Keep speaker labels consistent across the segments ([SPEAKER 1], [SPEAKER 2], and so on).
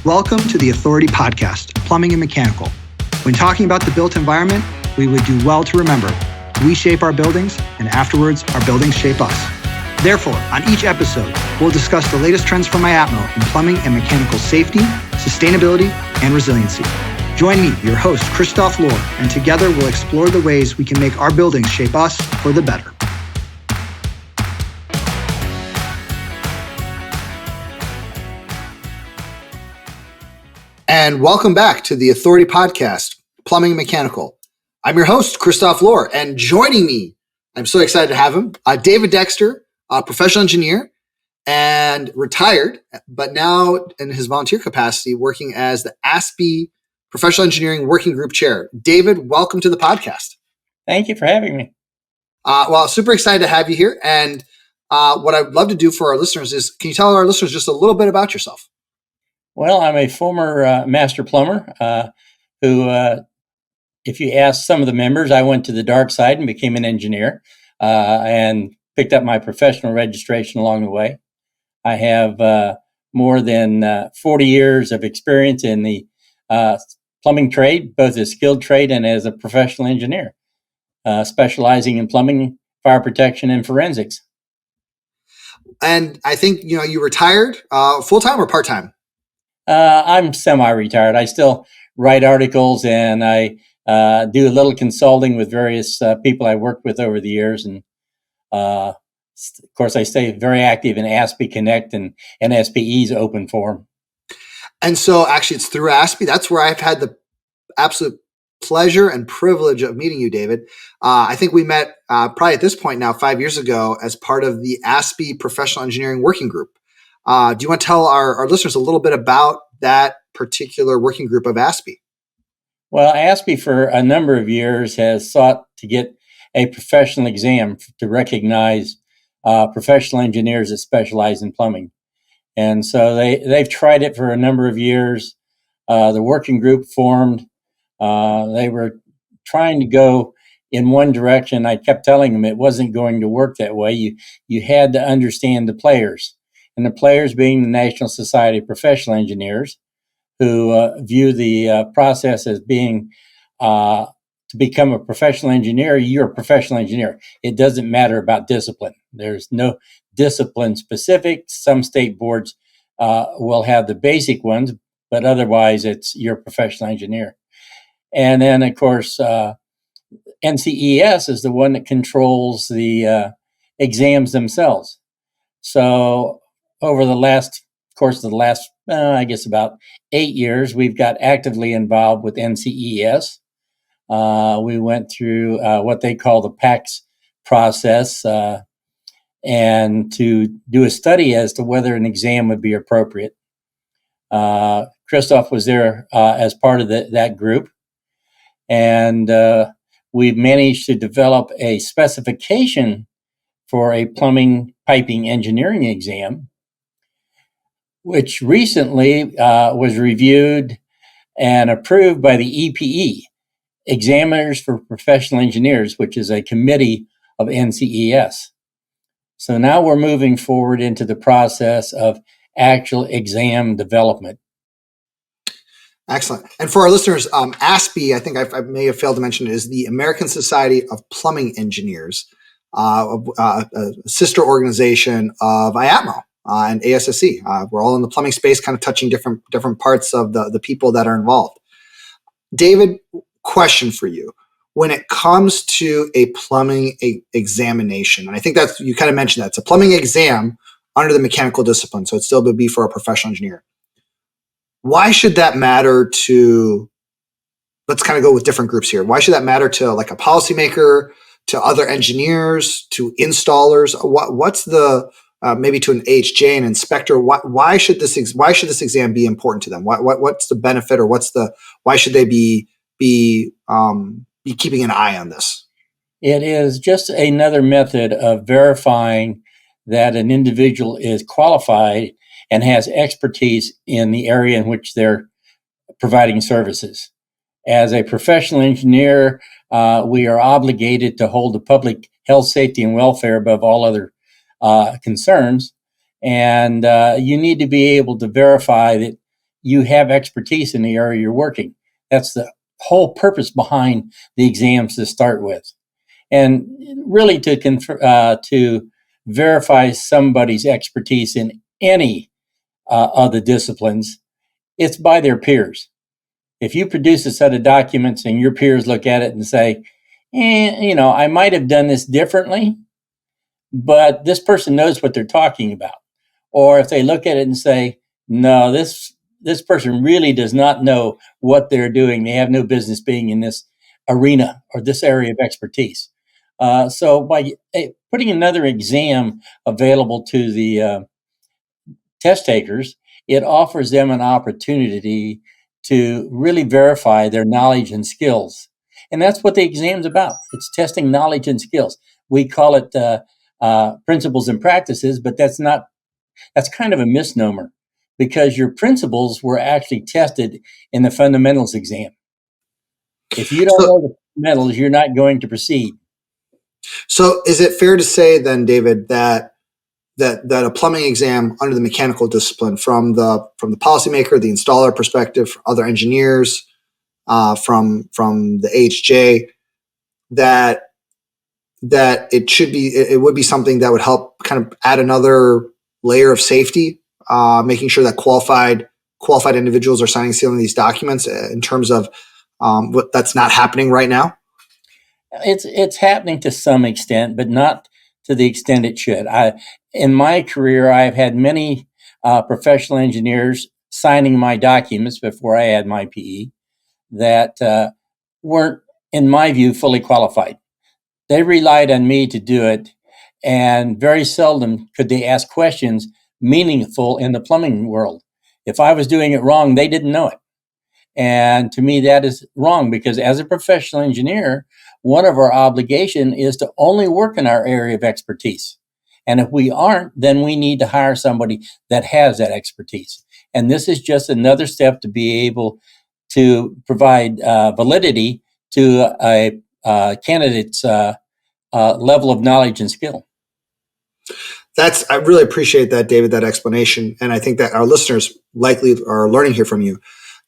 [SPEAKER 1] Welcome to the Authority Podcast, Plumbing and Mechanical. When talking about the built environment, we would do well to remember, we shape our buildings, and afterwards, our buildings shape us. Therefore, on each episode, we'll discuss the latest trends from IAPMO in plumbing and mechanical safety, sustainability, and resiliency. Join me, your host, Christoph Lohr, and together we'll explore the ways we can make our buildings shape us for the better. And welcome back to the Authority Podcast, Plumbing and Mechanical. I'm your host, Christoph Lohr, and joining me, I'm so excited to have him, David Dexter, a professional engineer and retired, but now in his volunteer capacity, working as the ASPE Professional Engineering Working Group Chair. David, welcome to the podcast.
[SPEAKER 2] Thank you for having me.
[SPEAKER 1] Well, super excited to have you here. And what I'd love to do for our listeners is, can you tell our listeners just a little bit about yourself?
[SPEAKER 2] Well, I'm a former master plumber who, if you ask some of the members, I went to the dark side and became an engineer and picked up my professional registration along the way. I have more than 40 years of experience in the plumbing trade, both as skilled trade and as a professional engineer, specializing in plumbing, fire protection, and forensics.
[SPEAKER 1] And I think, you retired full-time or part-time?
[SPEAKER 2] I'm semi-retired. I still write articles and I do a little consulting with various people I worked with over the years. And of course, I stay very active in ASPE Connect and NSPE's open forum.
[SPEAKER 1] And so actually it's through ASPE. That's where I've had the absolute pleasure and privilege of meeting you, David. I think we met probably at this point now 5 years ago as part of the ASPE Professional Engineering Working Group. Do you want to tell our listeners a little bit about that particular working group of ASPE?
[SPEAKER 2] Well, ASPE for a number of years has sought to get a professional exam to recognize professional engineers that specialize in plumbing. And so they've tried it for a number of years. The working group formed. They were trying to go in one direction. I kept telling them it wasn't going to work that way. You had to understand the players. And the players being the National Society of Professional Engineers, who view the process as being to become a professional engineer, you're a professional engineer. It doesn't matter about discipline. There's no discipline specific. Some state boards will have the basic ones, but otherwise you're a professional engineer. And then, of course, NCEES is the one that controls the exams themselves. So over the last, I guess about 8 years, we've got actively involved with NCEES. We went through what they call the PACS process and to do a study as to whether an exam would be appropriate. Christoph was there as part of that group. And we've managed to develop a specification for a plumbing piping engineering exam, which recently was reviewed and approved by the EPE, Examiners for Professional Engineers, which is a committee of NCEES. So now we're moving forward into the process of actual exam development.
[SPEAKER 1] Excellent. And for our listeners, ASPE, I think I may have failed to mention, is the American Society of Plumbing Engineers, a sister organization of IAPMO and ASSE. We're all in the plumbing space, kind of touching different parts of the people that are involved. David, question for you. When it comes to a plumbing examination, and I think that's, you kind of mentioned that, it's a plumbing exam under the mechanical discipline, so it still would be for a professional engineer. Why should that matter to, let's kind of go with different groups here. Why should that matter to like a policymaker, to other engineers, to installers? What's the, maybe to an AHJ, an inspector? Why should this exam be important to them? What's the benefit, or why should they be keeping an eye on this?
[SPEAKER 2] It is just another method of verifying that an individual is qualified and has expertise in the area in which they're providing services. As a professional engineer, we are obligated to hold the public health, safety, and welfare above all other concerns. And you need to be able to verify that you have expertise in the area you're working. That's the whole purpose behind the exams to start with. And really to verify somebody's expertise in any of the disciplines, it's by their peers. If you produce a set of documents and your peers look at it and say, I might have done this differently, but this person knows what they're talking about. Or if they look at it and say, no, this person really does not know what they're doing. They have no business being in this arena or this area of expertise. So by putting another exam available to the test takers, it offers them an opportunity to really verify their knowledge and skills. And that's what the exam's about. It's testing knowledge and skills. We call it principles and practices, but that's kind of a misnomer, because your principles were actually tested in the fundamentals exam. If you don't know the fundamentals, you're not going to proceed.
[SPEAKER 1] So is it fair to say then, David, that a plumbing exam under the mechanical discipline, from the policymaker, the installer perspective, other engineers, from the HJ, that it would be something that would help kind of add another layer of safety, making sure that qualified individuals are signing, sealing these documents, in terms of what that's not happening right now?
[SPEAKER 2] It's happening to some extent, but not to the extent it should. In my career, I've had many professional engineers signing my documents before I had my PE that weren't, in my view, fully qualified. They relied on me to do it, and very seldom could they ask questions meaningful in the plumbing world. If I was doing it wrong, they didn't know it. And to me, that is wrong, because as a professional engineer, one of our obligation is to only work in our area of expertise. And if we aren't, then we need to hire somebody that has that expertise. And this is just another step to be able to provide validity to a candidate's level of knowledge and skill.
[SPEAKER 1] I really appreciate that, David, that explanation. And I think that our listeners likely are learning here from you.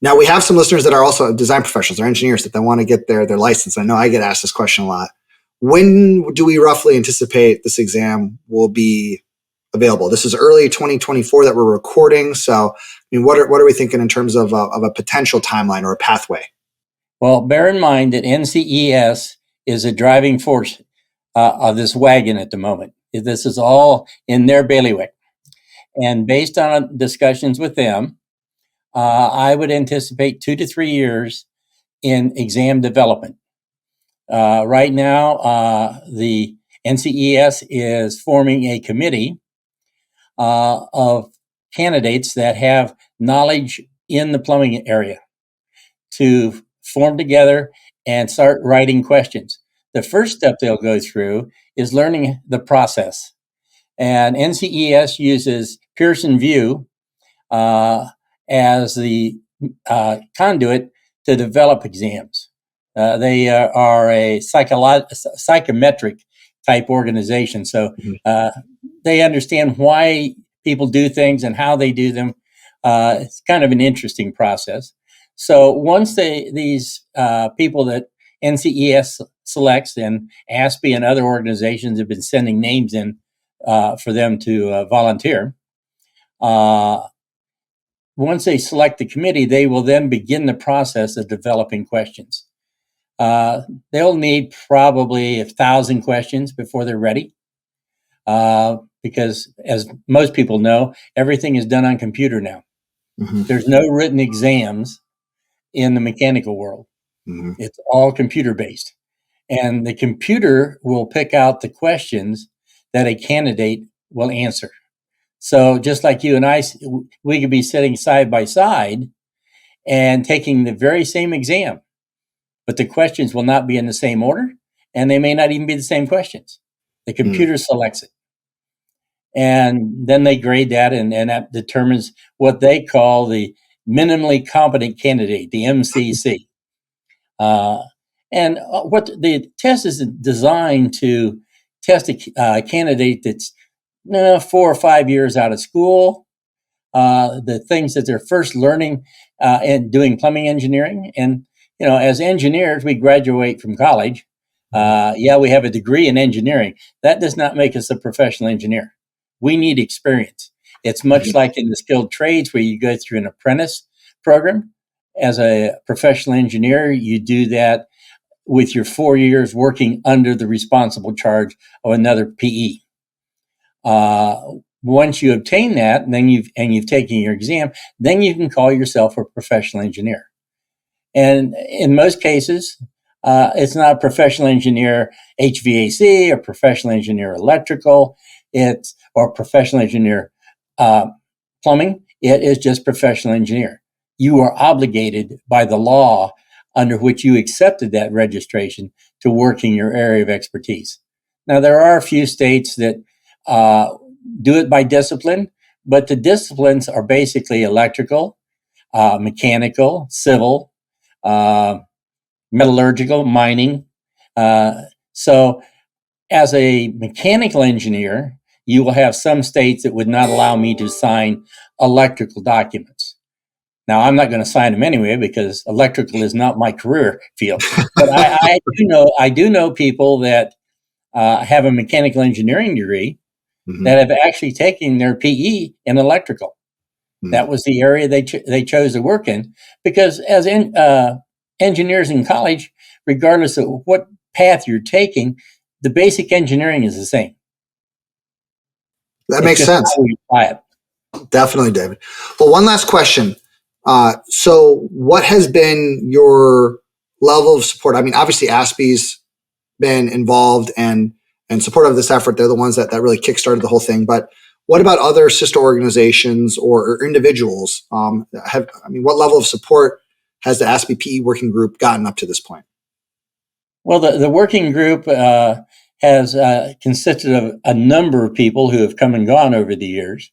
[SPEAKER 1] Now, we have some listeners that are also design professionals or engineers that they want to get their license. I know I get asked this question a lot. When do we roughly anticipate this exam will be available? This is early 2024 that we're recording. So, what are we thinking in terms of a potential timeline or a pathway?
[SPEAKER 2] Well, bear in mind that NCEES is a driving force of this wagon at the moment. This is all in their bailiwick. And based on discussions with them, I would anticipate 2 to 3 years in exam development. Right now, the NCEES is forming a committee of candidates that have knowledge in the plumbing area to form together and start writing questions. The first step they'll go through is learning the process. And NCEES uses Pearson VUE as the conduit to develop exams. They are a psychometric type organization. So they understand why people do things and how they do them. It's kind of an interesting process. So once these people that NCEES selects, and ASPE and other organizations have been sending names in for them to volunteer, once they select the committee, they will then begin the process of developing questions. They'll need probably 1,000 questions before they're ready, because, as most people know, everything is done on computer now. Mm-hmm. There's no written exams in the mechanical world. Mm-hmm. It's all computer-based. And the computer will pick out the questions that a candidate will answer. So just like you and I, we could be sitting side by side and taking the very same exam, but the questions will not be in the same order, and they may not even be the same questions. The computer selects it. And then they grade that, and that determines what they call the minimally competent candidate, the MCC. And what the test is designed to test a candidate that's 4 or 5 years out of school, the things that they're first learning and doing plumbing engineering. And, as engineers, we graduate from college. Yeah, we have a degree in engineering. That does not make us a professional engineer. We need experience. It's much like in the skilled trades where you go through an apprentice program. As a professional engineer, you do that with your 4 years working under the responsible charge of another PE. Once you obtain that, then you've taken your exam, then you can call yourself a professional engineer. And in most cases, it's not a professional engineer HVAC or professional engineer electrical, or professional engineer plumbing. It is just professional engineer. You are obligated by the law under which you accepted that registration to work in your area of expertise. Now, there are a few states that do it by discipline, but the disciplines are basically electrical, mechanical, civil, metallurgical, mining. So as a mechanical engineer, you will have some states that would not allow me to sign electrical documents. Now, I'm not going to sign them anyway because electrical is not my career field. But I do know people that have a mechanical engineering degree that have actually taken their PE in electrical. That was the area they chose to work in, because as engineers in college, regardless of what path you're taking, the basic engineering is the same.
[SPEAKER 1] That makes sense.
[SPEAKER 2] How we apply it.
[SPEAKER 1] Definitely, David. Well, one last question. So what has been your level of support? I mean, obviously ASPE's been involved and supportive of this effort. They're the ones that really kickstarted the whole thing. But what about other sister organizations or individuals? What level of support has the ASPE PE working group gotten up to this point?
[SPEAKER 2] Well, the working group has consisted of a number of people who have come and gone over the years.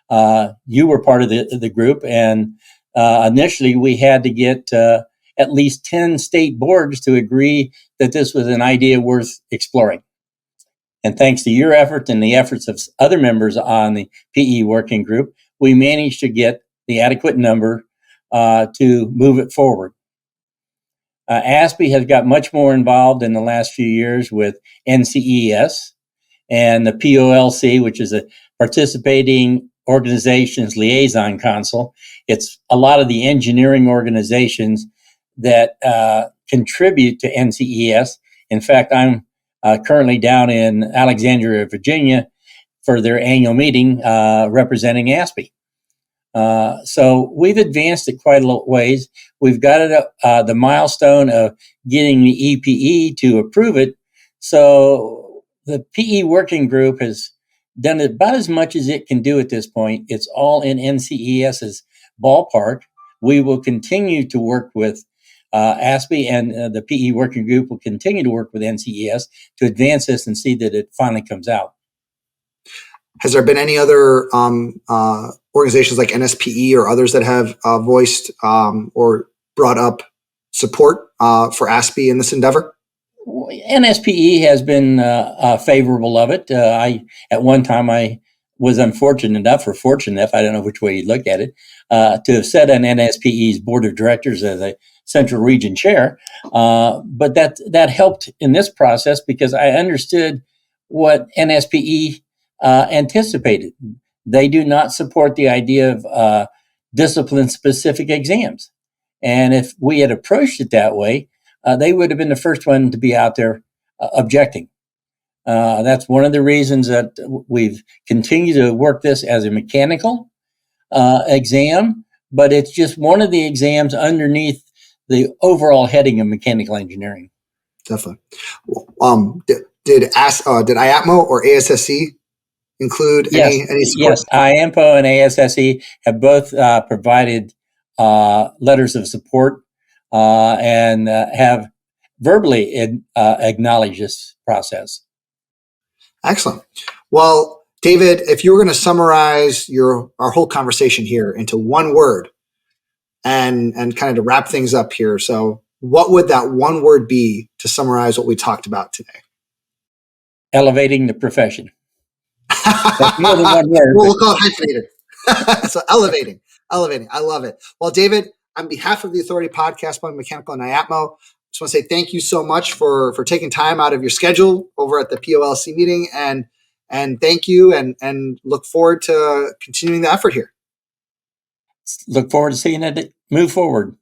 [SPEAKER 2] You were part of the group, and initially we had to get at least 10 state boards to agree that this was an idea worth exploring. And thanks to your effort and the efforts of other members on the PE working group, we managed to get the adequate number to move it forward. ASPE has got much more involved in the last few years with NCEES and the POLC, which is a Participating Organizations Liaison Council. It's a lot of the engineering organizations that contribute to NCEES. In fact, I'm currently down in Alexandria, Virginia, for their annual meeting representing ASPE. So we've advanced it quite a lot ways. We've got it the milestone of getting the EPE to approve it. So the PE working group has done about as much as it can do at this point. It's all in NCEES's ballpark. We will continue to work with ASPE, and the PE working group will continue to work with NCEES to advance this and see that it finally comes out.
[SPEAKER 1] Has there been any other organizations like NSPE or others that have voiced or brought up support for ASPE in this endeavor?
[SPEAKER 2] NSPE has been favorable of it. At one time, I was unfortunate enough, or fortunate enough, I don't know which way you look at it, to have sat on NSPE's board of directors as a Central Region chair. But that helped in this process because I understood what NSPE anticipated. They do not support the idea of discipline-specific exams. And if we had approached it that way, they would have been the first one to be out there objecting. That's one of the reasons that we've continued to work this as a mechanical exam, but it's just one of the exams underneath the overall heading of mechanical engineering.
[SPEAKER 1] Definitely. Did IAPMO or ASSE include any support?
[SPEAKER 2] Yes, IAPMO and ASSE have both provided letters of support and have verbally acknowledged this process.
[SPEAKER 1] Excellent. Well, David, if you were going to summarize our whole conversation here into one word and kind of to wrap things up here, so what would that one word be to summarize what we talked about today?
[SPEAKER 2] Elevating the profession. That's more than one word.
[SPEAKER 1] We'll call it hyphenated. So elevating. I love it. Well, David, on behalf of the Authority Podcast, Plumbing, Mechanical, and IAPMO, just want to say thank you so much for taking time out of your schedule over at the POLC meeting, and thank you, and look forward to continuing the effort here.
[SPEAKER 2] Look forward to seeing it move forward.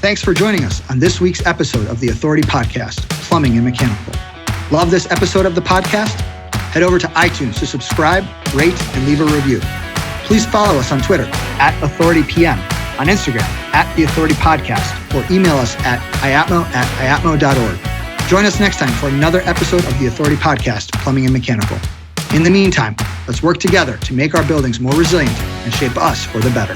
[SPEAKER 1] Thanks for joining us on this week's episode of the Authority Podcast, Plumbing and Mechanical. Love this episode of the podcast? Head over to iTunes to subscribe, rate, and leave a review. Please follow us on Twitter @AuthorityPM, on Instagram @TheAuthorityPodcast, or email us at iapmo@iapmo.org. Join us next time for another episode of the Authority Podcast, Plumbing and Mechanical. In the meantime, let's work together to make our buildings more resilient and shape us for the better.